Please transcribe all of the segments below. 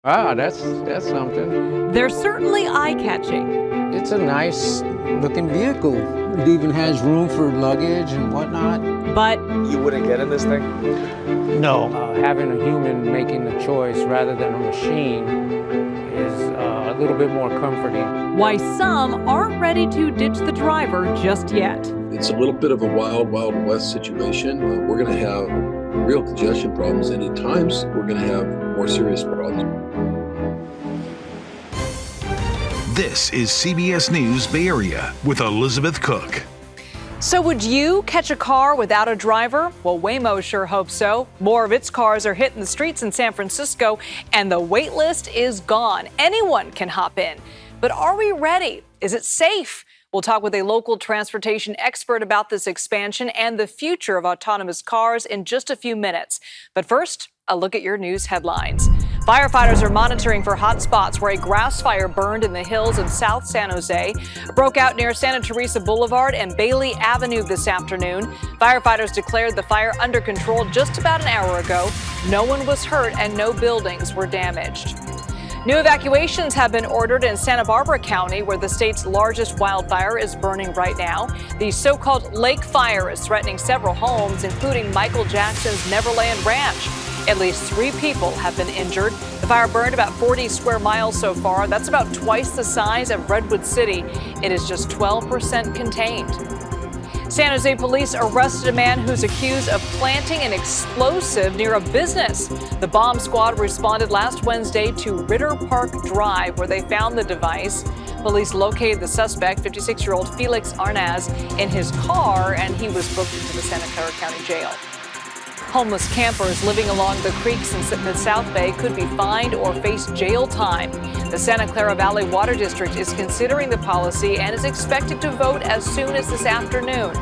Ah, that's something. They're certainly eye-catching. It's a nice looking vehicle. It even has room for luggage and whatnot. But You wouldn't get in this thing? No. Having a human making the choice rather than a machine is a little bit more comforting. why some aren't ready to ditch the driver just yet. It's a little bit of a wild, wild west situation. We're going to have real congestion problems, and at times we're going to have more serious problems. This is CBS News Bay Area with Elizabeth Cook. So would you catch a car without a driver? Well, Waymo sure hopes so. More of its cars are hitting the streets in San Francisco, and the wait list is gone. Anyone can hop in. But are we ready? Is it safe? We'll talk with a local transportation expert about this expansion and the future of autonomous cars in just a few minutes. But first, a look at your news headlines. Firefighters are monitoring for hot spots where a grass fire burned in the hills of South San Jose. It broke out near Santa Teresa Boulevard and Bailey Avenue this afternoon. Firefighters declared the fire under control just about an hour ago. No one was hurt and no buildings were damaged. New evacuations have been ordered in Santa Barbara County, where the state's largest wildfire is burning right now. The so-called lake fire is threatening several homes, including Michael Jackson's Neverland Ranch. At least 3 people have been injured. The fire burned about 40 square miles so far. That's about twice the size of Redwood City. It is just 12% contained. San Jose police arrested a man who's accused of planting an explosive near a business. The bomb squad responded last Wednesday to Ritter Park Drive, where they found the device. Police located the suspect, 56-year-old Felix Arnaz, in his car, and he was booked into the Santa Clara County Jail. Homeless campers living along the creeks in the South Bay could be fined or face jail time. The Santa Clara Valley Water District is considering the policy and is expected to vote as soon as this afternoon.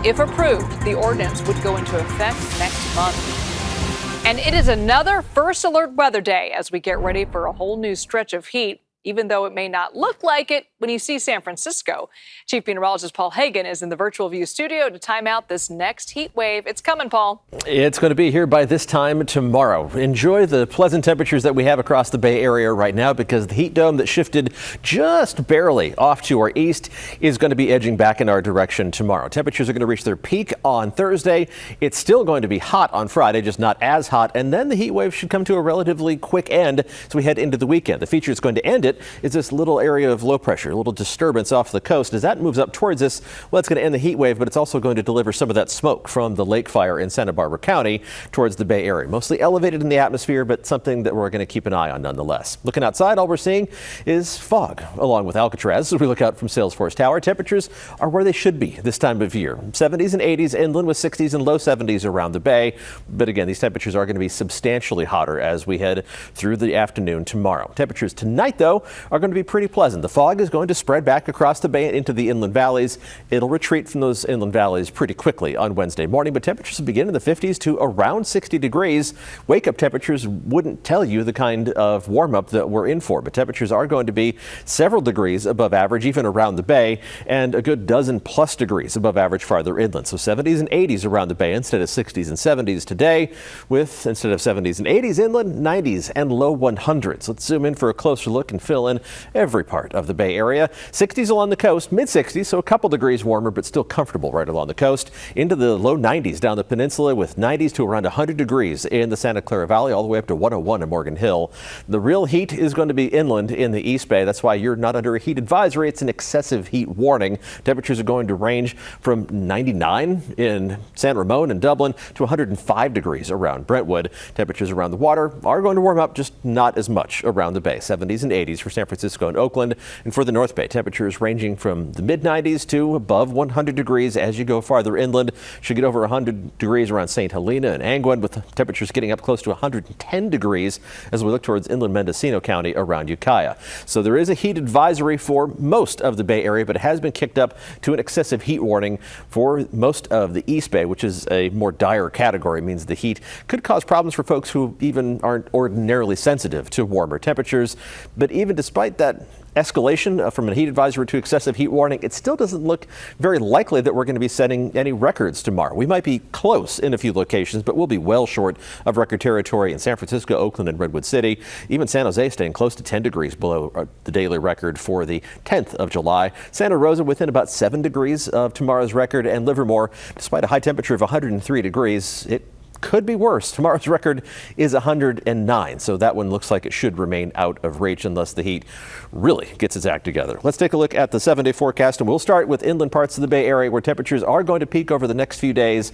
If approved, the ordinance would go into effect next month. And it is another First Alert weather day as we get ready for a whole new stretch of heat, even though it may not look like it when you see San Francisco. Chief Meteorologist Paul Hagan is in the Virtual View studio to time out this next heat wave. It's coming, Paul. It's going to be here by this time tomorrow. Enjoy the pleasant temperatures that we have across the Bay Area right now, because the heat dome that shifted just barely off to our east is going to be edging back in our direction tomorrow. Temperatures are going to reach their peak on Thursday. It's still going to be hot on Friday, just not as hot. And then the heat wave should come to a relatively quick end as we head into the weekend. The feature that's going to end it is this little area of low pressure, a little disturbance off the coast. As that moves up towards us, well, it's going to end the heat wave, but it's also going to deliver some of that smoke from the lake fire in Santa Barbara County towards the Bay Area. Mostly elevated in the atmosphere, but something that we're going to keep an eye on nonetheless. Looking outside, all we're seeing is fog, along with Alcatraz. As we look out from Salesforce Tower, temperatures are where they should be this time of year. 70s and 80s inland, with 60s and low 70s around the bay. But again, these temperatures are going to be substantially hotter as we head through the afternoon tomorrow. Temperatures tonight, though, are going to be pretty pleasant. The fog is going to spread back across the bay and into the inland valleys. It'll retreat from those inland valleys pretty quickly on Wednesday morning, but temperatures will begin in the 50s to around 60 degrees. Wake-up temperatures wouldn't tell you the kind of warm-up that we're in for, but temperatures are going to be several degrees above average, even around the bay, and a good dozen plus degrees above average farther inland. So 70s and 80s around the bay instead of 60s and 70s today, with instead of 70s and 80s inland, 90s and low 100s. Let's zoom in for a closer look and fill in every part of the Bay Area. 60s along the coast, mid-60s, so a couple degrees warmer, but still comfortable right along the coast. Into the low 90s down the peninsula, with 90s to around 100 degrees in the Santa Clara Valley, all the way up to 101 in Morgan Hill. The real heat is going to be inland in the East Bay. That's why you're not under a heat advisory. It's an excessive heat warning. Temperatures are going to range from 99 in San Ramon and Dublin to 105 degrees around Brentwood. Temperatures around the water are going to warm up, just not as much around the bay. 70s and 80s for San Francisco and Oakland. And for the North Bay, temperatures ranging from the mid-90s to above 100 degrees as you go farther inland. Should get over 100 degrees around St. Helena and Angwin, with temperatures getting up close to 110 degrees as we look towards inland Mendocino County around Ukiah. So there is a heat advisory for most of the Bay Area, but it has been kicked up to an excessive heat warning for most of the East Bay, which is a more dire category. It means the heat could cause problems for folks who even aren't ordinarily sensitive to warmer temperatures. But even even despite that escalation from a heat advisory to excessive heat warning, it still doesn't look very likely that we're going to be setting any records tomorrow. We might be close in a few locations, but we'll be well short of record territory in San Francisco, Oakland, and Redwood City. Even San Jose staying close to 10 degrees below the daily record for the 10th of July. Santa Rosa within about 7 degrees of tomorrow's record, and Livermore, despite a high temperature of 103 degrees, it could be worse. Tomorrow's record is 109, so that one looks like it should remain out of reach unless the heat really gets its act together. Let's take a look at the 7-day forecast, and we'll start with inland parts of the Bay Area where temperatures are going to peak over the next few days.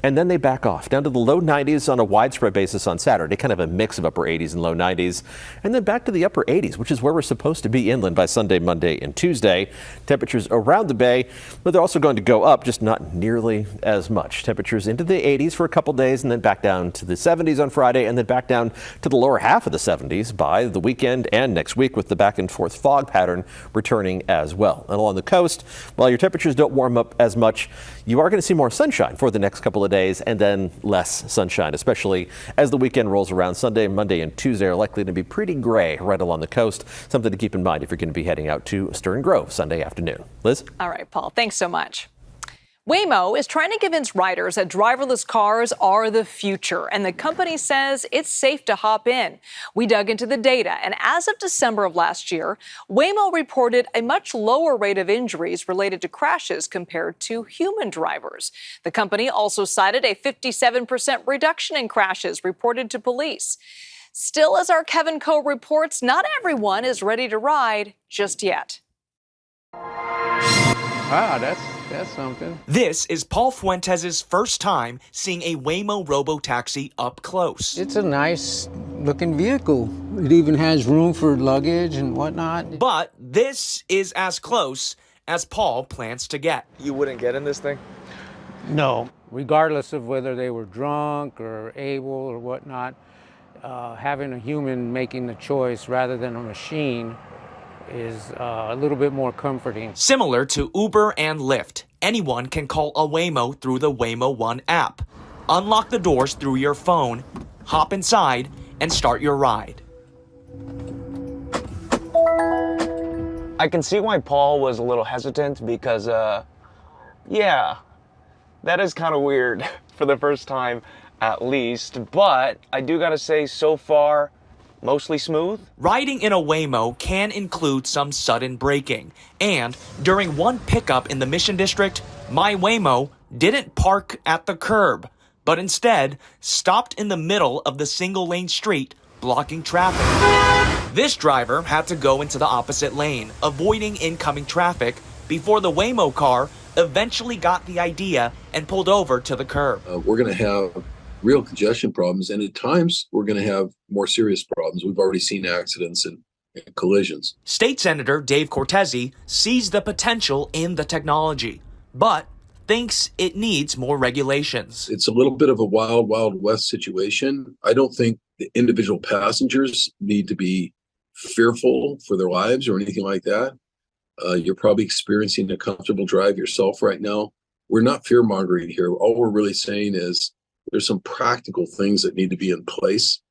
And then they back off down to the low 90s on a widespread basis on Saturday, kind of a mix of upper 80s and low 90s, and then back to the upper 80s, which is where we're supposed to be inland by Sunday, Monday, and Tuesday. Temperatures around the bay, but they're also going to go up, just not nearly as much. Temperatures into the 80s for a couple days, and then back down to the 70s on Friday, and then back down to the lower half of the 70s by the weekend and next week, with the back and forth fog pattern returning as well. And along the coast, while your temperatures don't warm up as much, you are going to see more sunshine for the next couple of days, and then less sunshine, especially as the weekend rolls around. Sunday, Monday, and Tuesday are likely to be pretty gray right along the coast. Something to keep in mind if you're going to be heading out to Stern Grove Sunday afternoon. Liz? All right, Paul, thanks so much. Waymo is trying to convince riders that driverless cars are the future, and the company says it's safe to hop in. We dug into the data, and as of December of last year, Waymo reported a much lower rate of injuries related to crashes compared to human drivers. The company also cited a 57% reduction in crashes reported to police. Still, as our Kevin Coe reports, not everyone is ready to ride just yet. Wow, that's something. This is Paul Fuentes' first time seeing a Waymo robo-taxi up close. It's a nice looking vehicle. It even has room for luggage and whatnot. But this is as close as Paul plans to get. You wouldn't get in this thing? No. Regardless of whether they were drunk or able or whatnot, having a human making the choice rather than a machine is a little bit more comforting. Similar to Uber and Lyft, anyone can call a Waymo through the Waymo One app. Unlock the doors through your phone, hop inside, and start your ride. I can see why Paul was a little hesitant because, yeah, that is kind of weird for the first time at least. But I do gotta say, so far, mostly smooth. Riding in a Waymo can include some sudden braking. And during one pickup in the Mission District, my Waymo didn't park at the curb, but instead stopped in the middle of the single-lane street, blocking traffic. This driver had to go into the opposite lane, avoiding incoming traffic, before the Waymo car eventually got the idea and pulled over to the curb. We're going to have real congestion problems, and at times we're going to have more serious problems. We've already seen accidents and collisions. State Senator Dave Cortese sees the potential in the technology, but thinks it needs more regulations. It's a little bit of a wild, wild west situation. I don't think the individual passengers need to be fearful for their lives or anything like that. You're probably experiencing a comfortable drive yourself right now. We're not fear-mongering here. All we're really saying is there's some practical things that need to be in place,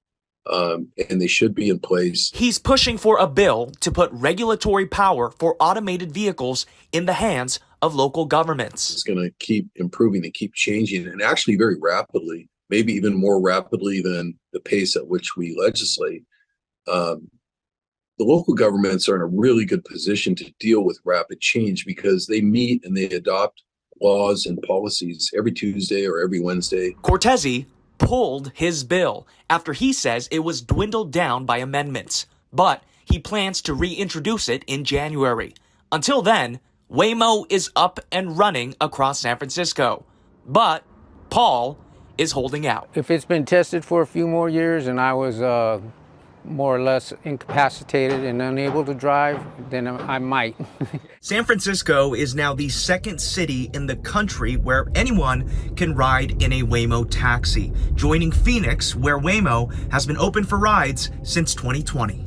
and they should be in place. He's pushing for a bill to put regulatory power for automated vehicles in the hands of local governments. It's going to keep improving and keep changing, and actually very rapidly, maybe even more rapidly than the pace at which we legislate. The local governments are in a really good position to deal with rapid change because they meet and they adopt laws and policies every Tuesday or every Wednesday. Cortese pulled his bill after he says it was dwindled down by amendments, but he plans to reintroduce it in January. Until then, Waymo is up and running across San Francisco, but Paul is holding out. If it's been tested for a few more years and I was more or less incapacitated and unable to drive, then I might. San Francisco is now the second city in the country where anyone can ride in a Waymo taxi, joining Phoenix, where Waymo has been open for rides since 2020.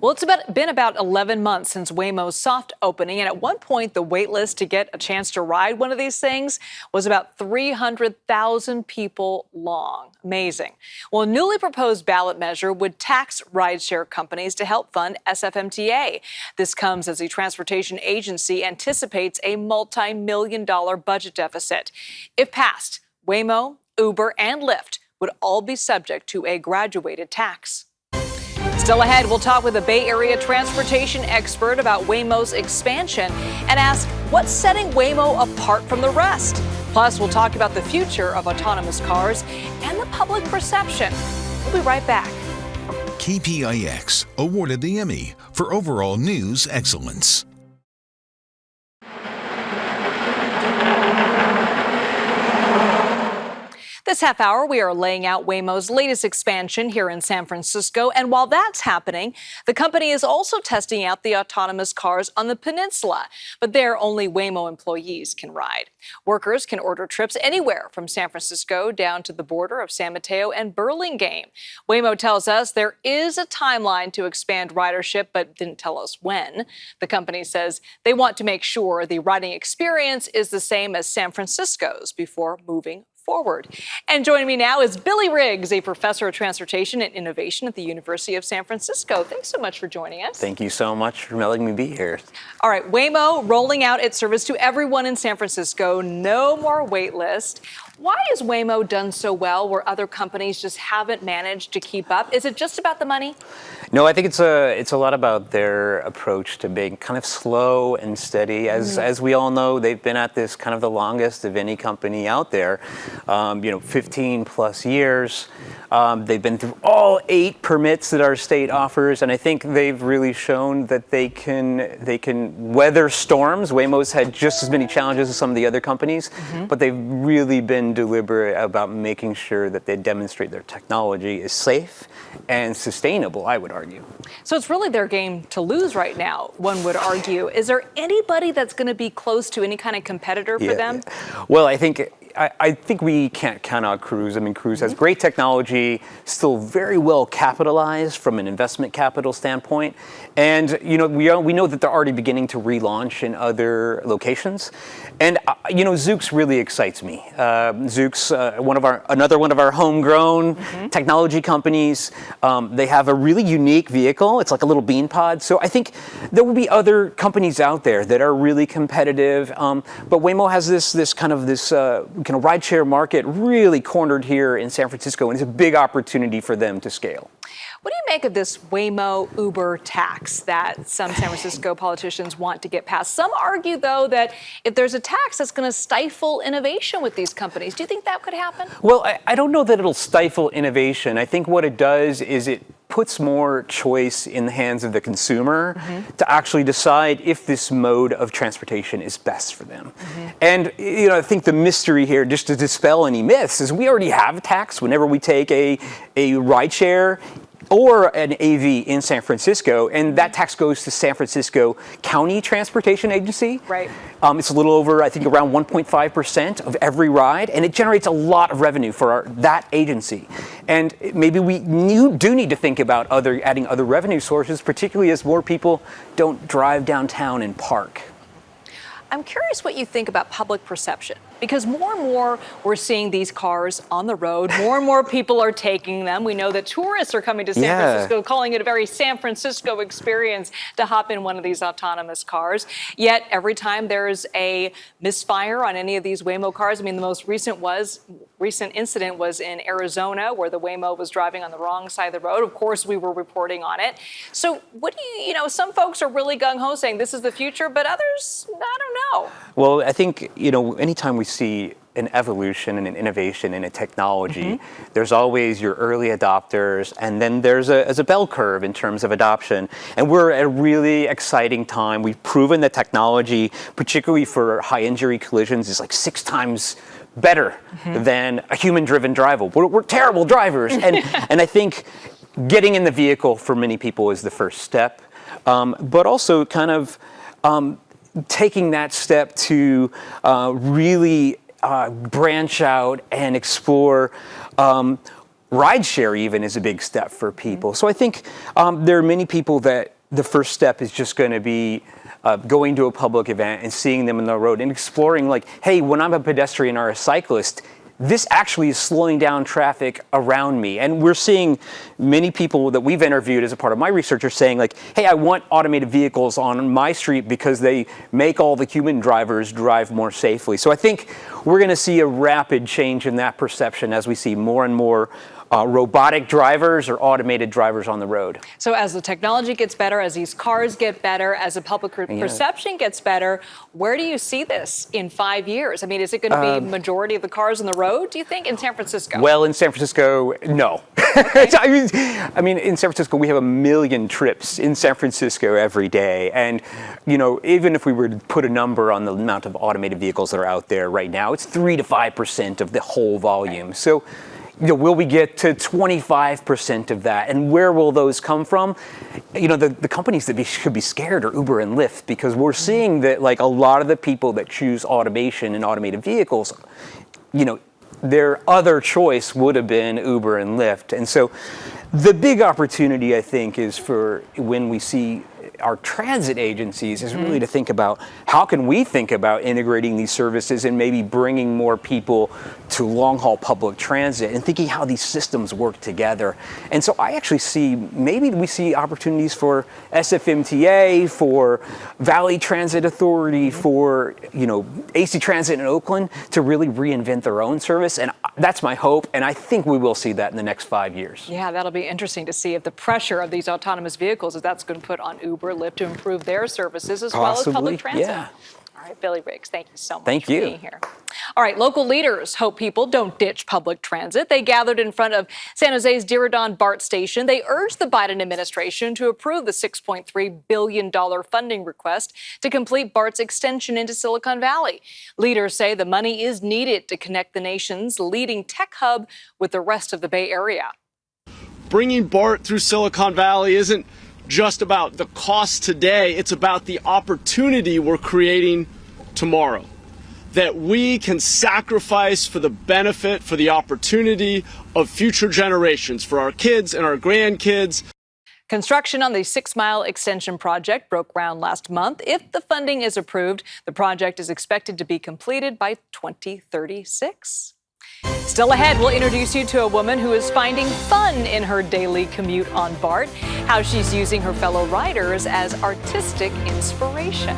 Well, been about 11 months since Waymo's soft opening, and at one point, the wait list to get a chance to ride one of these things was about 300,000 people long. Amazing. Well, a newly proposed ballot measure would tax rideshare companies to help fund SFMTA. This comes as the transportation agency anticipates a multi-million-dollar budget deficit. If passed, Waymo, Uber, and Lyft would all be subject to a graduated tax. Still ahead, we'll talk with a Bay Area transportation expert about Waymo's expansion and ask what's setting Waymo apart from the rest. Plus, we'll talk about the future of autonomous cars and the public perception. We'll be right back. KPIX awarded the Emmy for overall news excellence. This half hour, we are laying out Waymo's latest expansion here in San Francisco. And while that's happening, the company is also testing out the autonomous cars on the peninsula. But there, only Waymo employees can ride. Workers can order trips anywhere from San Francisco down to the border of San Mateo and Burlingame. Waymo tells us there is a timeline to expand ridership, but didn't tell us when. The company says they want to make sure the riding experience is the same as San Francisco's before moving forward. And joining me now is Billy Riggs, a professor of transportation and innovation at the University of San Francisco. Thanks so much for joining us. Thank you so much for letting me be here. All right, Waymo rolling out its service to everyone in San Francisco. No more wait list. Why has Waymo done so well where other companies just haven't managed to keep up? Is it just about the money? No, I think it's a lot about their approach to being kind of slow and steady. As we all know, they've been at this kind of the longest of any company out there. 15 plus years. They've been through all 8 permits that our state offers, and I think they've really shown that they can weather storms. Waymo's had just as many challenges as some of the other companies, but they've really been deliberate about making sure that they demonstrate their technology is safe and sustainable, I would argue. So it's really their game to lose right now, one would argue. Is there anybody that's going to be close to any kind of competitor for them? Yeah. Well, I think we can't count out Cruise. I mean, Cruise has great technology, still very well capitalized from an investment capital standpoint. And, we know that they're already beginning to relaunch in other locations. And, Zoox really excites me. Zoox, another one of our homegrown technology companies. They have a really unique vehicle. It's like a little bean pod. So I think there will be other companies out there that are really competitive. But Waymo has this kind of rideshare market really cornered here in San Francisco, and it's a big opportunity for them to scale. What do you make of this Waymo Uber tax that some San Francisco politicians want to get passed? Some argue, though, that if there's a tax, that's going to stifle innovation with these companies. Do you think that could happen? Well, I don't know that it'll stifle innovation. I think what it does is it puts more choice in the hands of the consumer to actually decide if this mode of transportation is best for them. And, I think the mystery here, just to dispel any myths, is we already have a tax whenever we take a rideshare or an AV in San Francisco, and that tax goes to San Francisco County Transportation Agency. Right. It's a little over, I think, around 1.5% of every ride, and it generates a lot of revenue for that agency. And maybe we do need to think about adding other revenue sources, particularly as more people don't drive downtown and park. I'm curious what you think about public perception, because more and more we're seeing these cars on the road. More and more people are taking them. We know that tourists are coming to San Francisco, calling it a very San Francisco experience to hop in one of these autonomous cars. Yet every time there's a misfire on any of these Waymo cars, I mean, the most recent incident was in Arizona, where the Waymo was driving on the wrong side of the road. Of course, we were reporting on it. So what do some folks are really gung-ho saying this is the future, but others, I don't know. Well, I think, anytime we see an evolution and an innovation in a technology, there's always your early adopters, and then there's a bell curve in terms of adoption. And we're at a really exciting time. We've proven that technology, particularly for high injury collisions, is like 6 times better than a human-driven driver. We're terrible drivers. And I think getting in the vehicle for many people is the first step, but also kind of taking that step to really branch out and explore rideshare even is a big step for people. So I think there are many people that the first step is just going to be going to a public event and seeing them on the road and exploring, like, hey, when I'm a pedestrian or a cyclist, this actually is slowing down traffic around me. And we're seeing many people that we've interviewed as a part of my research are saying, like, hey, I want automated vehicles on my street because they make all the human drivers drive more safely. So I think we're going to see a rapid change in that perception as we see more and more robotic drivers or automated drivers on the road. So as the technology gets better, as these cars get better, as the public perception gets better, where do you see this in 5 years? I mean, is it going to be majority of the cars on the road, do you think, in San Francisco? Well, in San Francisco, no. I mean, in San Francisco, we have 1 million trips in San Francisco every day. And, you know, even if we were to put a number on the amount of automated vehicles that are out there right now, it's 3 to 5% of the whole volume. Right. So, you know, will we get to 25% of that? And where will those come from? You know, the companies that should be scared are Uber and Lyft, because we're seeing that, like, a lot of the people that choose automation and automated vehicles, you know, their other choice would have been Uber and Lyft. And so the big opportunity, I think, is for when we see our transit agencies is really to think about how can we think about integrating these services and maybe bringing more people to long-haul public transit and thinking how these systems work together. And so I actually see, maybe we see opportunities for SFMTA, for Valley Transit Authority, for, you know, AC Transit in Oakland to really reinvent their own service. And that's my hope. And I think we will see that in the next 5 years. Yeah, that'll be interesting to see if the pressure of these autonomous vehicles, if that's going to put on Uber, Lyft to improve their services as well as public transit. Yeah. All right, Billy Riggs, thank you so much for being here. All right, local leaders hope people don't ditch public transit. They gathered in front of San Jose's Diridon BART station. They urged the Biden administration to approve the $6.3 billion funding request to complete BART's extension into Silicon Valley. Leaders say the money is needed to connect the nation's leading tech hub with the rest of the Bay Area. Bringing BART through Silicon Valley isn't just about the cost today, it's about the opportunity we're creating tomorrow. That we can sacrifice for the benefit, for the opportunity of future generations, for our kids and our grandkids. Construction on the 6-mile extension project broke ground last month. If the funding is approved, the project is expected to be completed by 2036. Still ahead, we'll introduce you to a woman who is finding fun in her daily commute on BART, how she's using her fellow riders as artistic inspiration.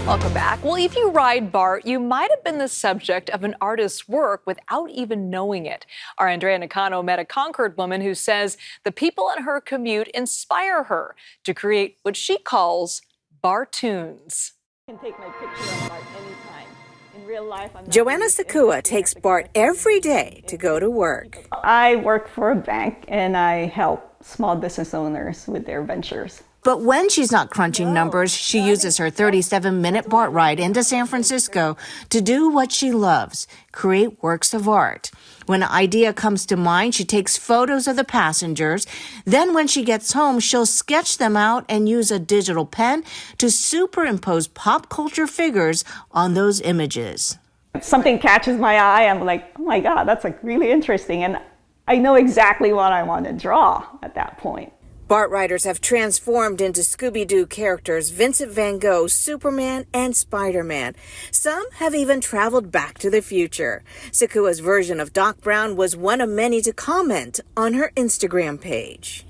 Welcome back. Well, if you ride BART, you might have been the subject of an artist's work without even knowing it. Our Andrea Nakano met a Concord woman who says the people on her commute inspire her to create what she calls BARToons. I can take my picture on BART anytime. In real life, Joanna Sakua takes BART every day to go to work. I work for a bank and I help small business owners with their ventures. But when she's not crunching numbers, she uses her 37-minute BART ride into San Francisco to do what she loves, create works of art. When an idea comes to mind, she takes photos of the passengers. Then when she gets home, she'll sketch them out and use a digital pen to superimpose pop culture figures on those images. If something catches my eye, I'm like, oh my God, that's like really interesting. And I know exactly what I want to draw at that point. BART riders have transformed into Scooby-Doo characters Vincent van Gogh, Superman, and Spider-Man. Some have even traveled back to the future. Sakua's version of Doc Brown was one of many to comment on her Instagram page.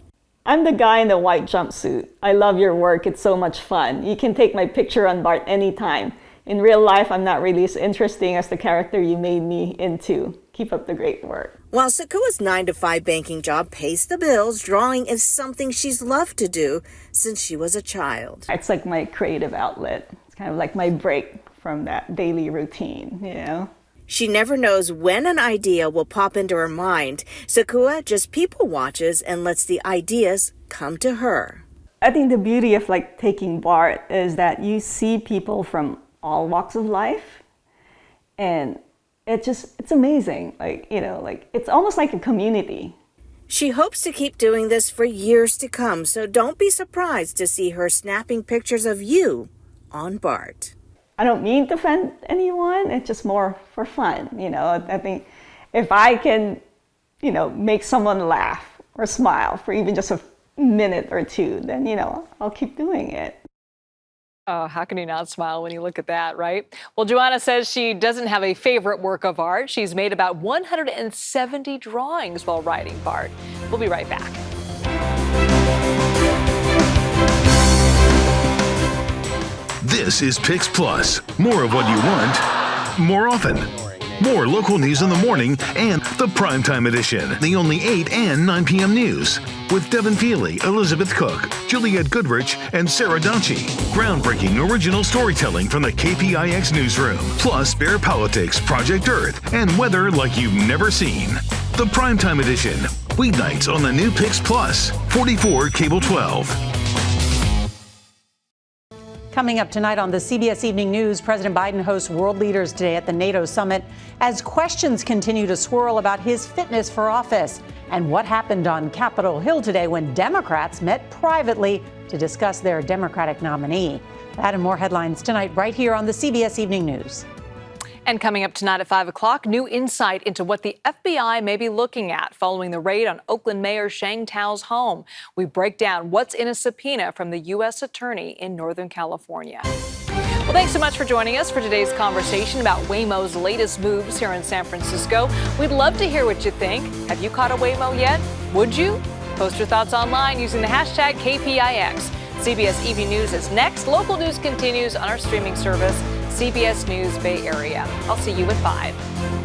I'm the guy in the white jumpsuit. I love your work. It's so much fun. You can take my picture on BART anytime. In real life, I'm not really as interesting as the character you made me into. Keep up the great work. While Sakua's 9-to-5 banking job pays the bills, drawing is something she's loved to do since she was a child. It's like my creative outlet. It's kind of like my break from that daily routine, you know? She never knows when an idea will pop into her mind. Sakua just people watches and lets the ideas come to her. I think the beauty of like taking BART is that you see people from all walks of life, and it's amazing. Like, you know, like it's almost like a community. She hopes to keep doing this for years to come, so don't be surprised to see her snapping pictures of you on BART. I don't mean to offend anyone. It's just more for fun, you know. I think if I can, you know, make someone laugh or smile for even just a minute or two, then, you know, I'll keep doing it. Oh, how can you not smile when you look at that, right? Well, Joanna says she doesn't have a favorite work of art. She's made about 170 drawings while riding BART. We'll be right back. This is Pix Plus. More of what you want, more often. More local news in the morning and the primetime edition. The only 8 and 9 p.m. news. With Devin Feely, Elizabeth Cook, Juliette Goodrich, and Sarah Donchi. Groundbreaking original storytelling from the KPIX newsroom. Plus Bear Politics, Project Earth, and weather like you've never seen. The primetime edition. Weeknights on the new Pix Plus. 44 Cable 12. Coming up tonight on the CBS Evening News, President Biden hosts world leaders today at the NATO summit as questions continue to swirl about his fitness for office and what happened on Capitol Hill today when Democrats met privately to discuss their Democratic nominee. That and more headlines tonight right here on the CBS Evening News. And coming up tonight at 5 o'clock, new insight into what the FBI may be looking at following the raid on Oakland Mayor Sheng Tao's home. We break down what's in a subpoena from the U.S. Attorney in Northern California. Well, thanks so much for joining us for today's conversation about Waymo's latest moves here in San Francisco. We'd love to hear what you think. Have you caught a Waymo yet? Would you? Post your thoughts online using the hashtag KPIX. CBS Evening News is next. Local news continues on our streaming service, CBS News Bay Area. I'll see you at 5.